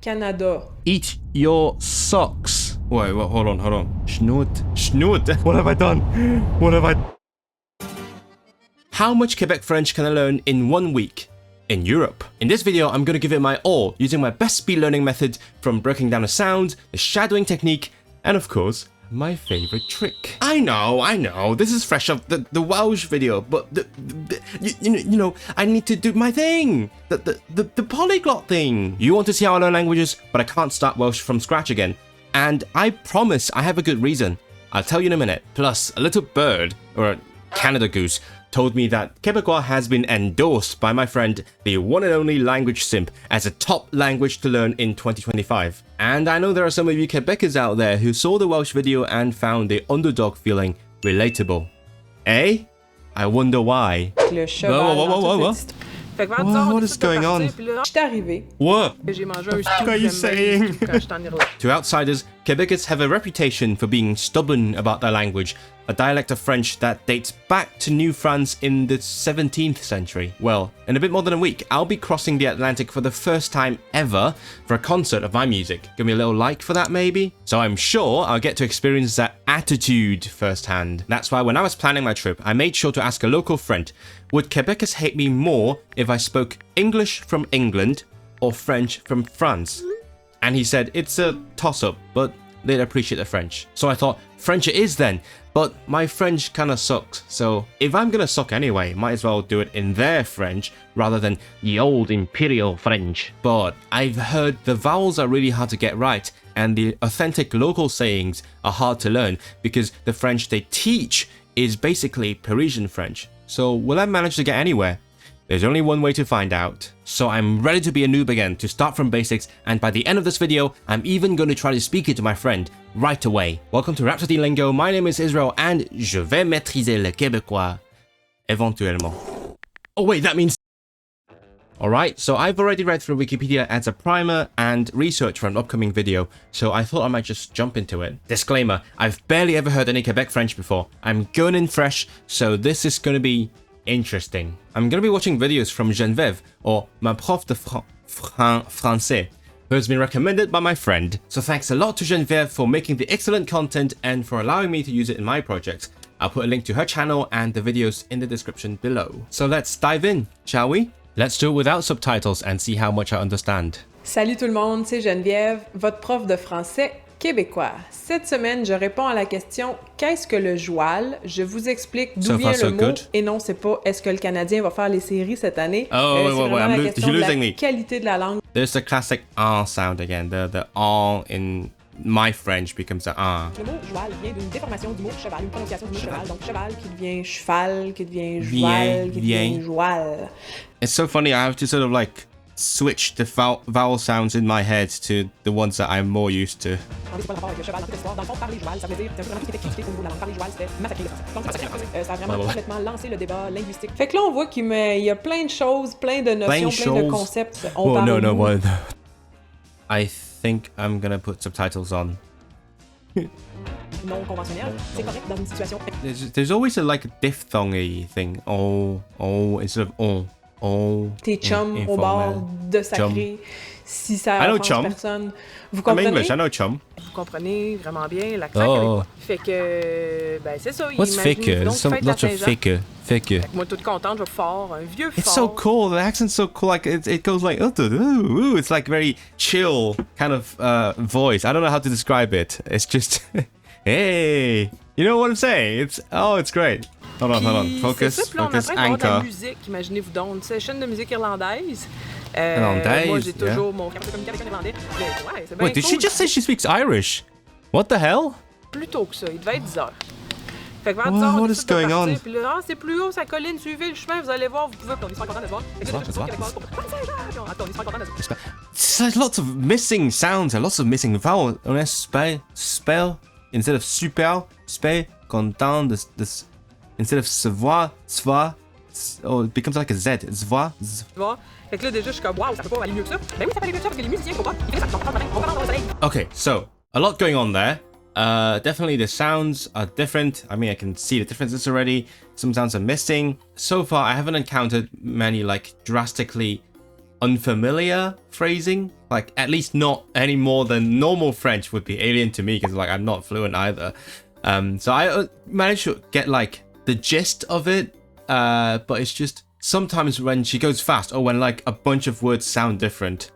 Canada. Eat your socks. Wait, hold on. Schnoot. What have I done? How much Quebec French can I learn in 1 week in Europe? In this video, I'm going to give it my all, using my best speed learning method, from breaking down the sound, the shadowing technique, and of course, my favorite trick. I know, this is fresh off the Welsh video, but you know, I need to do my thing, the polyglot thing. You want to see how I learn languages, but I can't start Welsh from scratch again. And I promise I have a good reason. I'll tell you in a minute. Plus, a little bird, or a Canada goose, told me that Quebecois has been endorsed by my friend, the one and only language simp, as a top language to learn in 2025. And I know there are some of you Quebecers out there who saw the Welsh video and found the underdog feeling relatable. Eh? I wonder why. Le cheval. Whoa. Fait que What is going on? J'étais arrivé. What? J'ai mangé un stew. What are you saying? Quand j'étais en Irlande. To outsiders, Quebecers have a reputation for being stubborn about their language, a dialect of French that dates back to New France in the 17th century. Well, in a bit more than a week, I'll be crossing the Atlantic for the first time ever for a concert of my music. Give me a little like for that, maybe? So I'm sure I'll get to experience that attitude firsthand. That's why when I was planning my trip, I made sure to ask a local friend, would Quebecers hate me more if I spoke English from England or French from France? And he said it's a toss-up, but they'd appreciate the French. So I thought, French it is then, but my French kinda sucks, so if I'm gonna suck anyway, might as well do it in their French rather than the old imperial French. But I've heard the vowels are really hard to get right, and the authentic local sayings are hard to learn because the French they teach is basically Parisian French. So will I manage to get anywhere? There's only one way to find out. So I'm ready to be a noob again, to start from basics, and by the end of this video, I'm even going to try to speak it to my friend right away. Welcome to Rhapsody Lingo, my name is Israel, and je vais maîtriser le québécois. Éventuellement. Oh wait, that means... Alright, so I've already read through Wikipedia as a primer and research for an upcoming video, so I thought I might just jump into it. Disclaimer, I've barely ever heard any Quebec French before. I'm going in fresh, so this is going to be interesting. I'm going to be watching videos from Geneviève, or ma prof de français, who has been recommended by my friend. So thanks a lot to Geneviève for making the excellent content and for allowing me to use it in my projects. I'll put a link to her channel and the videos in the description below. So let's dive in, shall we? Let's do it without subtitles and see how much I understand. Salut tout le monde, c'est Geneviève, votre prof de français québécois. Cette semaine, je réponds à la question « Qu'est-ce que le joual ?» Je vous explique d'où vient le mot. Et non, c'est pas « Est-ce que le Canadien va faire les séries cette année? » Oh, c'est vraiment la question de la me. qualité de la langue. There's the classic R sound again. The R in my French becomes a R. Le mot joual vient d'une déformation du mot cheval, une prononciation du mot cheval. Donc cheval qui devient cheval, qui devient joual, qui devient joual. It's so funny, I have to sort of like switch the vowel sounds in my head to the ones that I'm more used to. Fait que là, on voit qu'il y a plein de choses, plein de notions, plein de concepts. No. I think I'm gonna put subtitles on. Non conventionnel, c'est correct dans une situation. There's always a like a diphthong-y thing. Oh, instead of on. Oh. Tes chums au bord de sacré. Si ça offense personne. Vous comprenez? I'm English, I know chum. Vous comprenez vraiment bien l'accent québécois. Fait que, ben c'est ça. What's thicker? There's lots of thicker. Moi, toute contente, je vais fort, un vieux fort. It's so cool. The accent's so cool. Like it goes like, it's like very chill kind of voice. I don't know how to describe it. It's just, hey, you know what I'm saying? It's great. Hold on. Focus, anchor. La musique, imaginez-vous donc, une chaîne de musique irlandaise. Moi, j'ai toujours mon communiqué avec un irlandais. Ouais, c'est bien Wait, did she just say she speaks Irish? What the hell? Plus tôt que ça, il devait être 10 heures. Fait que vers 10 heures, what is going on? Puis là, c'est plus haut, sa colline, suivez le chemin, vous allez voir, vous pouvez. Puis on est super content de se voir. There's lots of missing sounds and lots of missing vowels. Unless spell instead of super, content, this instead of savoir, it becomes like a Z. Zvoir. Fait que là, déjà, je suis comme, waouh, ça peut pas aller mieux que ça. Ben oui, ça peut aller mieux que ça, parce que les musiciens, faut pas. Okay, so, a lot going on there. Definitely the sounds are different. I mean, I can see the differences already. Some sounds are missing. So far, I haven't encountered many, like, drastically unfamiliar phrasing. Like, at least not any more than normal French would be alien to me, because like I'm not fluent either. So I managed to get like the gist of it, but it's just sometimes when she goes fast or when like a bunch of words sound different,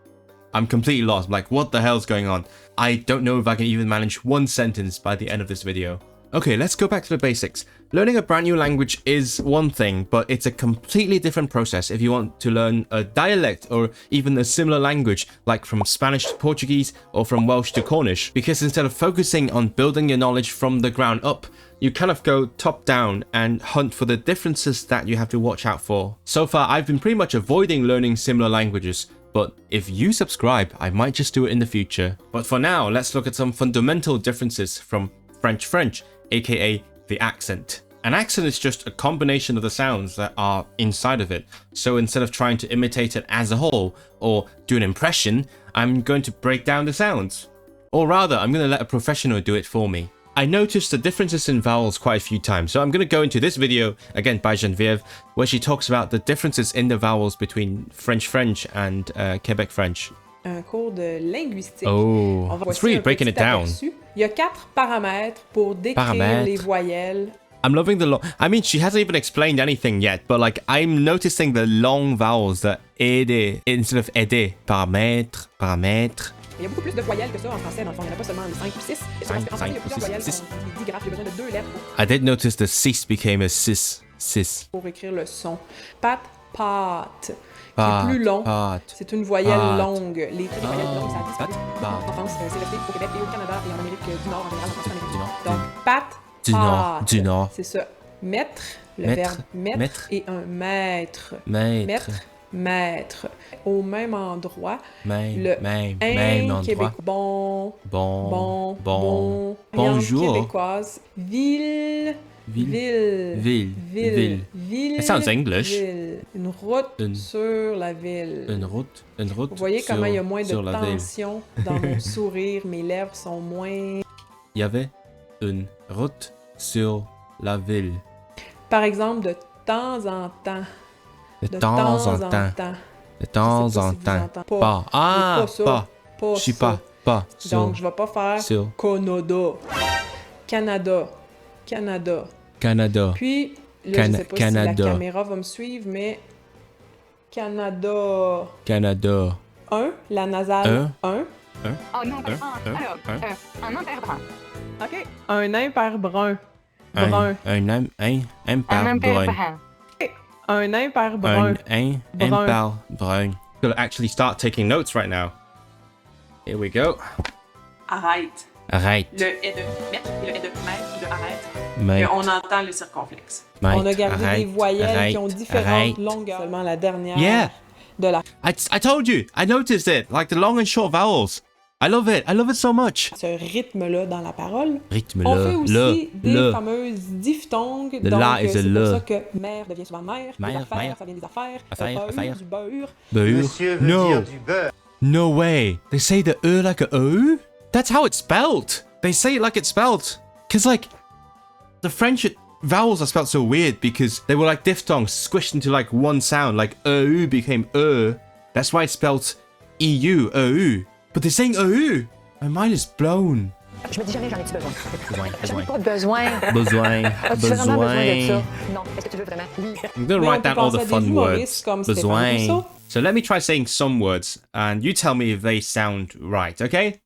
I'm completely lost. I'm like, what the hell's going on? I don't know if I can even manage one sentence by the end of this video. Okay, let's go back to the basics. Learning a brand new language is one thing, but it's a completely different process if you want to learn a dialect or even a similar language, like from Spanish to Portuguese or from Welsh to Cornish. Because instead of focusing on building your knowledge from the ground up, you kind of go top down and hunt for the differences that you have to watch out for. So far, I've been pretty much avoiding learning similar languages, but if you subscribe, I might just do it in the future. But for now, let's look at some fundamental differences from French, aka the accent. An accent is just a combination of the sounds that are inside of it. So instead of trying to imitate it as a whole or do an impression, I'm going to break down the sounds. Or rather, I'm going to let a professional do it for me. I noticed the differences in vowels quite a few times, so I'm going to go into this video, again by Geneviève, where she talks about the differences in the vowels between French and Quebec French. Un cours de linguistique. Oh, it's really breaking it down. Il y a 4 paramètres pour décrire les voyelles. I'm loving the long... I mean, she hasn't even explained anything yet, but like, I'm noticing the long vowels that aider instead of aider. Paramètre. Il y a beaucoup plus de voyelles que ça en français, dans le fond. Il n'y en a pas seulement les 5 puis 6. Et ça, en français, il y a plusieurs voyelles, les digraphes. Il y a besoin de 2 lettres. I did notice the 6 became a sis. Pour écrire le son. Pâte. Qui est plus long. C'est une voyelle longue. Les traits des voyelles longues, ça a disparu. En France, c'est resté au Québec et au Canada et en Amérique du Nord, en général, en France, en Amérique du Nord. Donc, pâte. Du Nord. C'est ça. Mettre, le verbe mettre et un maître. Maître. Au même endroit. Même endroit. Québécois. Bon. Bonjour. Québécoise. Ville. It sounds English. Ville. Une route sur la ville. Une route. Vous voyez comment il y a moins de tension dans mon sourire. Mes lèvres sont moins... Il y avait une route sur la ville. Par exemple, de temps en temps. De temps en temps. Pas. Je suis pas. Donc, je vais pas faire Canada. Puis, là, je sais pas si la caméra va me suivre, mais Canada. La nasale. Un imperbrun. OK. Un imperbrun. Un imperbrun. Un imperbrun. Gonna actually start taking notes right now. Here we go. Arrête. Le est de mettre et le est de mettre et de arrête. Et on entend le circonflexe. On a gardé des voyelles qui ont différentes longueurs. Seulement la dernière de la... I told you. I noticed it. Like the long and short vowels. I love it so much. Ce rythme-là dans la parole. On fait aussi des fameuses diphtongues. Donc, c'est pour ça que mère devient souvent mère. Affaires, ça vient des affaires. Affaires. Du beurre. Monsieur veut dire du beurre. No way. They say the like a O? That's how it's spelled. They say it like it's spelled. Because like, the French vowels are spelled so weird because they were like diphthongs squished into like one sound. Like EU became That's why it's spelled EU, EU. But they're saying OU. My mind is blown. Je me dis jamais j'en ai-tu besoin. J'en ai pas besoin. As-tu vraiment besoin de ça? Non. Est-ce que tu veux vraiment? Oui. I'm gonna write down all the fun words. Besoin. So let me try saying some words, and you tell me if they sound right, okay?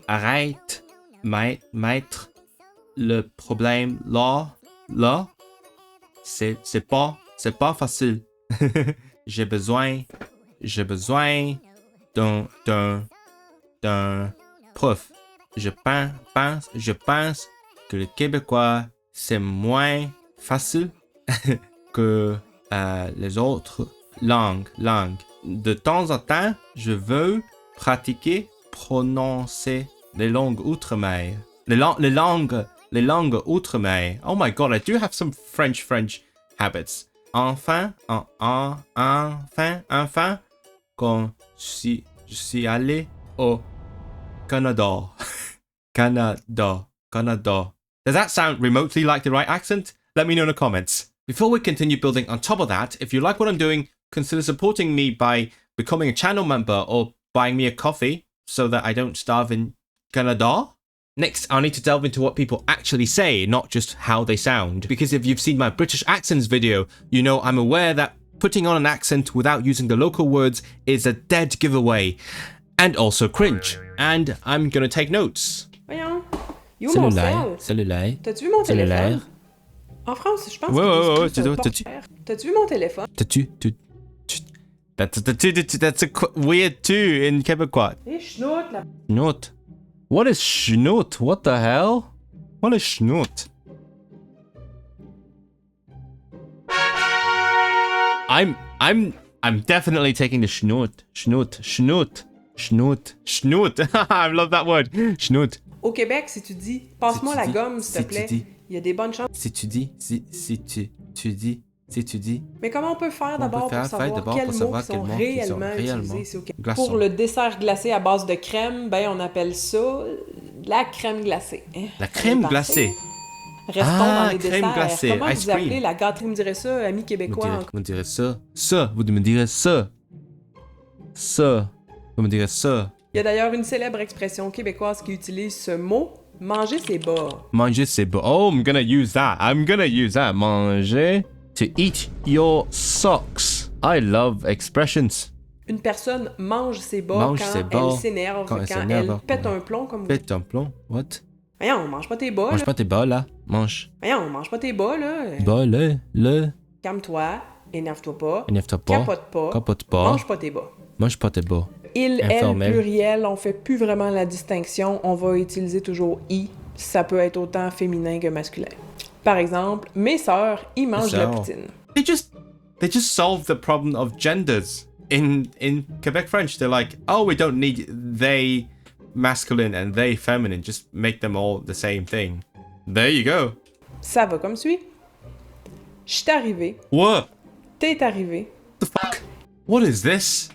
Arrête, maître, le problème là, c'est pas facile. J'ai besoin d'un prof. Je pense que le québécois c'est moins facile que les autres langues. De temps en temps, je veux pratiquer prononcer les langues outre-mer. Les langues outre-mer. Oh my god, I do have some French habits. Enfin, quand je suis allé au Canada. Canada. Does that sound remotely like the right accent? Let me know in the comments. Before we continue building on top of that, if you like what I'm doing, consider supporting me by becoming a channel member or buying me a coffee so that I don't starve in Canada. Next, I'll need to delve into what people actually say, not just how they sound. Because if you've seen my British accents video, you know I'm aware that putting on an accent without using the local words is a dead giveaway. And also cringe. And I'm gonna take notes. Voyons. Yo, mon sel. Cellulaire. T'as-tu vu mon téléphone? En France, je pense que t'as-tu vu mon téléphone? That's a weird too in Quebecois. Et schnout, la... Schnout. What is schnout? What the hell? What is schnout? I'm definitely taking the schnout. Schnout. I love that word. Schnout. Au Québec, si tu dis « Passe-moi la gomme, s'il te plaît », il y a des bonnes chances. Si tu dis... Mais comment on peut faire d'abord pour savoir quels mots sont réellement utilisés ici au Québec? Pour le dessert glacé à base de crème, ben on appelle ça la crème glacée. La crème glacée? Restons dans les crème desserts. Glacée, Comment ice vous appelez cream. la gâterie? Vous me direz ça, amis québécois. Vous me direz ça. Vous me direz ça. Vous me direz ça. Il y a d'ailleurs une célèbre expression québécoise qui utilise ce mot, manger ses bas. Manger ses bas. Oh, I'm gonna use that. Manger. To eat your socks. I love expressions. Une personne mange ses bas quand elle s'énerve, quand elle pète un plomb comme vous. Pète un plomb? What? Voyons, mange pas tes bas, Mange pas tes bas, là. Mange. Voyons, mange pas tes bas, là. Bas, le. Calme-toi, énerve-toi pas. Énerve-toi pas. Capote pas. Mange pas tes bas. Mange pas tes bas. Il, elle, pluriel, on fait plus vraiment la distinction. On va utiliser toujours i. Ça peut être autant féminin que masculin. Par exemple, mes sœurs, ils mangent de la poutine. They just solved the problem of genders. In Quebec French, they're like, oh, we don't need they masculine and they feminine. Just make them all the same thing. There you go. Ça va comme suit. Je suis arrivé. What? T'es arrivé. The fuck? What is this?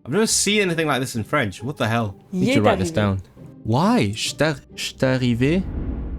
I've never seen anything like this in French. What the hell? Need to write this down. Why? Je suis arrivé.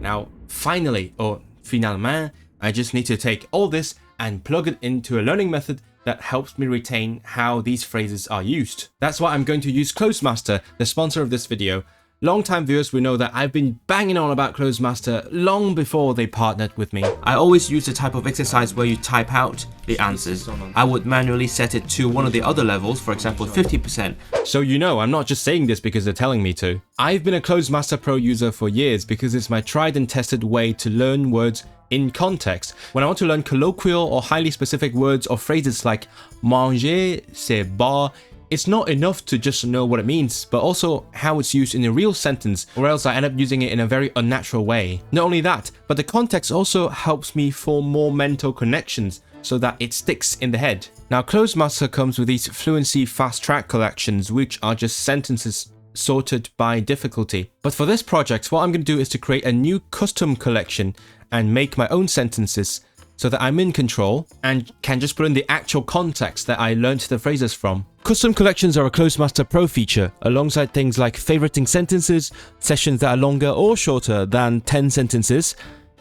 Now, finally, or finalement, I just need to take all this and plug it into a learning method that helps me retain how these phrases are used. That's why I'm going to use Closemaster, the sponsor of this video. Long-time viewers will know that I've been banging on about Closemaster long before they partnered with me. I always use the type of exercise where you type out the answers. I would manually set it to one of the other levels, for example 50%. So you know, I'm not just saying this because they're telling me to. I've been a Closemaster Pro user for years because it's my tried and tested way to learn words in context. When I want to learn colloquial or highly specific words or phrases like manger, c'est bas, it's not enough to just know what it means, but also how it's used in a real sentence, or else I end up using it in a very unnatural way. Not only that, but the context also helps me form more mental connections so that it sticks in the head. Now, Closemaster comes with these fluency fast track collections, which are just sentences sorted by difficulty. But for this project, what I'm going to do is to create a new custom collection and make my own sentences so that I'm in control and can just put in the actual context that I learned the phrases from. Custom collections are a Closemaster Pro feature, alongside things like favoriting sentences, sessions that are longer or shorter than 10 sentences,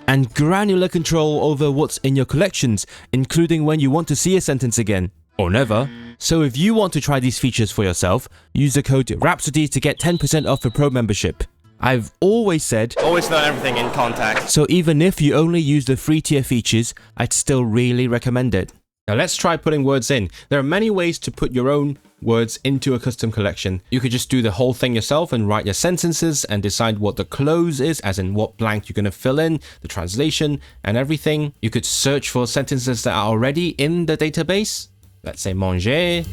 and granular control over what's in your collections, including when you want to see a sentence again, or never. So if you want to try these features for yourself, use the code Rhapsody to get 10% off a pro membership. I've always said, always learn everything in context. So even if you only use the free tier features, I'd still really recommend it. Now let's try putting words in. There are many ways to put your own words into a custom collection. You could just do the whole thing yourself and write your sentences and decide what the close is, as in what blank you're going to fill in, the translation and everything. You could search for sentences that are already in the database. Let's say manger.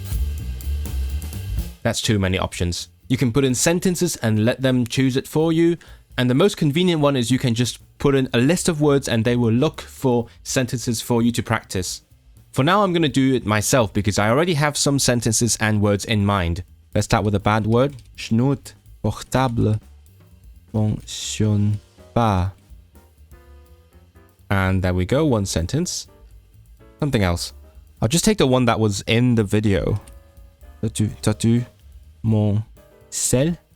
That's too many options. You can put in sentences and let them choose it for you. And the most convenient one is you can just put in a list of words and they will look for sentences for you to practice. For now, I'm going to do it myself because I already have some sentences and words in mind. Let's start with a bad word. Schnout portable fonctionne pas. And there we go, one sentence. Something else. I'll just take the one that was in the video. T'as-tu mon cellulaire.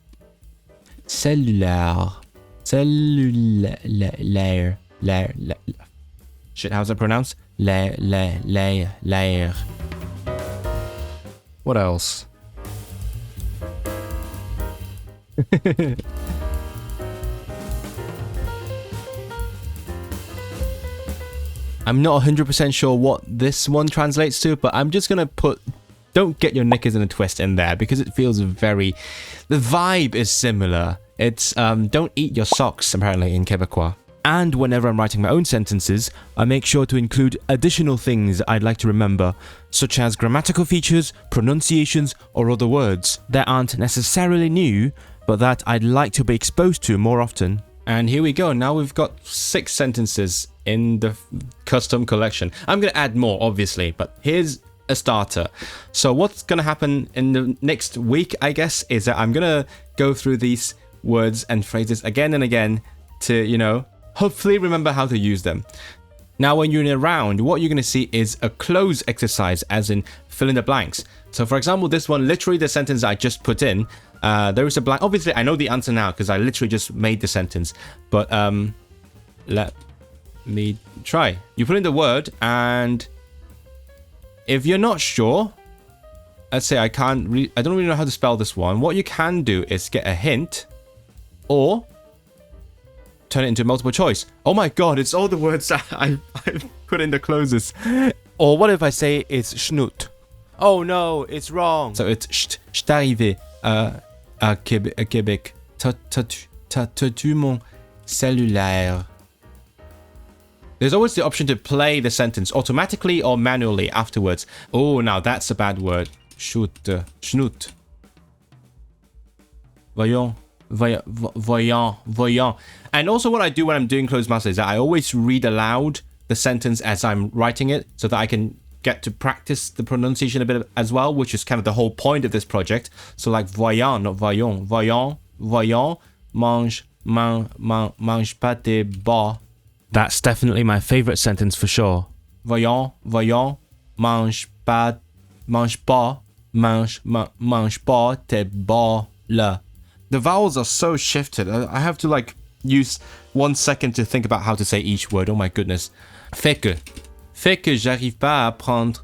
Shit, how's it pronounced? L'air. What else? I'm not 100% sure what this one translates to, but I'm just gonna put "don't get your knickers in a twist" in there because it feels very... The vibe is similar. It's "don't eat your socks" apparently in Quebecois. And whenever I'm writing my own sentences, I make sure to include additional things I'd like to remember, such as grammatical features, pronunciations, or other words that aren't necessarily new, but that I'd like to be exposed to more often. And here we go, now we've got 6 sentences in the custom collection. I'm going to add more, obviously, but here's a starter. So what's going to happen in the next week, I guess, is that I'm going to go through these words and phrases again and again to, you know, hopefully remember how to use them. Now, when you're in a round, what you're going to see is a close exercise, as in fill in the blanks. So for example, this one, literally the sentence I just put in, there is a blank. Obviously, I know the answer now because I literally just made the sentence. But let me try. You put in the word, and if you're not sure, let's say I don't really know how to spell this one. What you can do is get a hint, or turn it into multiple choice. Oh my god, it's all the words I've put in the closes. Or what if I say it's schnoot? Oh no, it's wrong. So it's j't'ai arrivé à Québec. T'as-tu mon cellulaire? There's always the option to play the sentence automatically or manually afterwards. Oh, now that's a bad word. Schnoot. Voyons. And also what I do when I'm doing closed master is that I always read aloud the sentence as I'm writing it so that I can get to practice the pronunciation a bit as well, which is kind of the whole point of this project. So like voyons, not voyons. Voyons, mange pas tes bas. That's definitely my favorite sentence for sure. Voyons, mange pas tes bas là. The vowels are so shifted. I have to like use 1 second to think about how to say each word. Oh my goodness. Fait que j'arrive pas à apprendre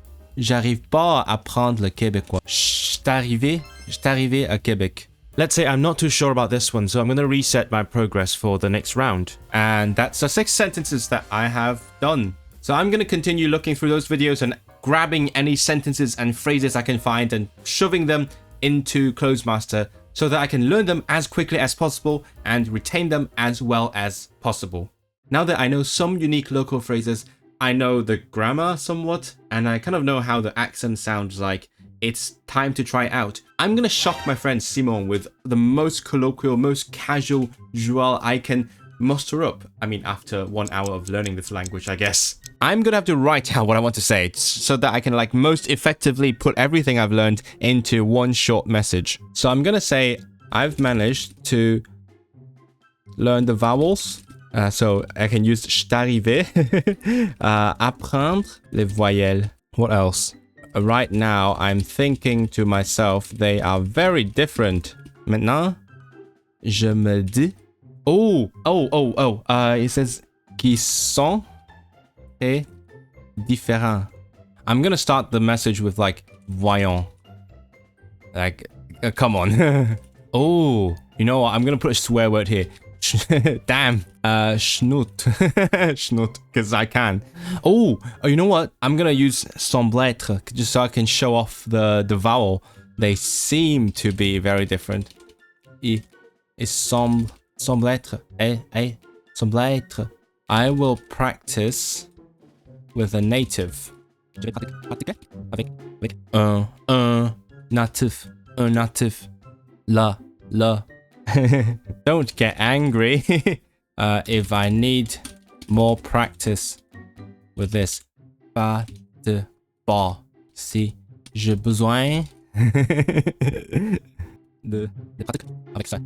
le québécois. J't'ai arrivé à Québec. Let's say I'm not too sure about this one, so I'm going to reset my progress for the next round. And that's the 6 sentences that I have done. So I'm going to continue looking through those videos and grabbing any sentences and phrases I can find and shoving them into Closemaster so that I can learn them as quickly as possible and retain them as well as possible. Now that I know some unique local phrases, I know the grammar somewhat, and I kind of know how the accent sounds like. It's time to try it out. I'm gonna shock my friend Simon with the most colloquial, most casual joual I can muster up. I mean, after 1 hour of learning this language, I guess. I'm gonna have to write out what I want to say so that I can like most effectively put everything I've learned into one short message. So I'm gonna say I've managed to learn the vowels. So I can use j't'arrivé, apprendre les voyelles. What else? Right now, I'm thinking to myself, they are very different. Maintenant, je me dis... it says qui sont et différents. I'm gonna start the message with like, voyons. Like, come on. Oh, you know what? I'm gonna put a swear word here. Damn. Schnoot. Schnoot, because I can. Oh, you know what? I'm gonna use sembletre just so I can show off the vowel. They seem to be very different. Sembletre. Sembletre. I will practice with a native. Je vais pratiquer avec un natif. Un natif. La. Don't get angry if I need more practice with this. Pas de bas. Si j'ai besoin de pratiquer avec ça.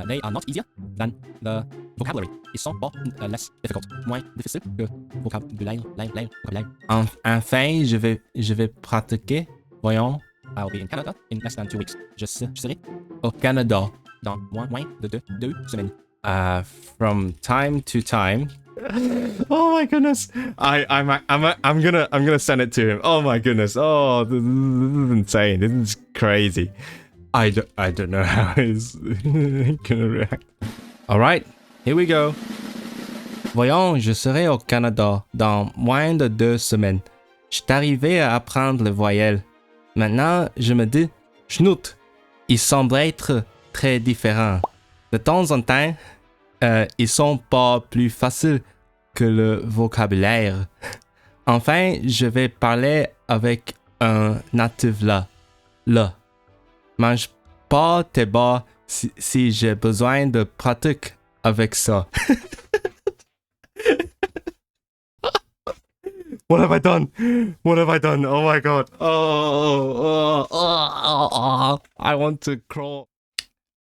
They are not easier than the vocabulary. Ils sont pas less difficult. Moins difficile que vocabulaire. Enfin, je vais pratiquer. Voyons. I'll be in Canada in less than 2 weeks. Je serai au Canada dans moins de 2 semaines. From time to time, Oh my goodness. I'm gonna send it to him. Oh my goodness. Oh, this is insane. This is crazy. I don't know how he's gonna react. All right, here we go. Voyons, je serai au Canada dans moins de 2 semaines. Je suis arrivé à apprendre les voyelles. Maintenant, je me dis, schnout, ils semblent être très différents. De temps en temps, ils sont pas plus faciles que le vocabulaire. Enfin, je vais parler avec un natif là. Mange pas tes bas si j'ai besoin de pratique avec ça. What have I done? What have I done? Oh my god. I want to crawl.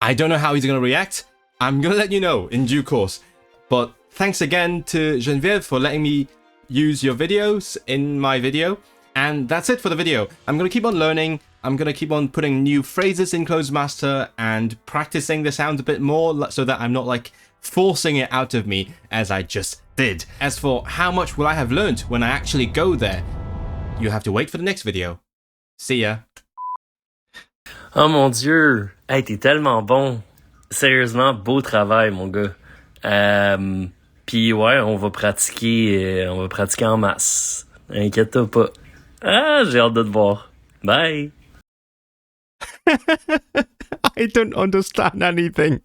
I don't know how he's going to react. I'm going to let you know in due course. But thanks again to Geneviève for letting me use your videos in my video. And that's it for the video. I'm going to keep on learning. I'm going to keep on putting new phrases in Closemaster and practicing the sounds a bit more so that I'm not like forcing it out of me as I just did. As for how much will I have learned when I actually go there, you have to wait for the next video. See ya. Oh mon Dieu! Hey, t'es tellement bon! Sérieusement, beau travail, mon gars. Puis ouais, on va pratiquer en masse. Inquiète-toi pas. Ah, j'ai hâte de te voir. Bye! I don't understand anything.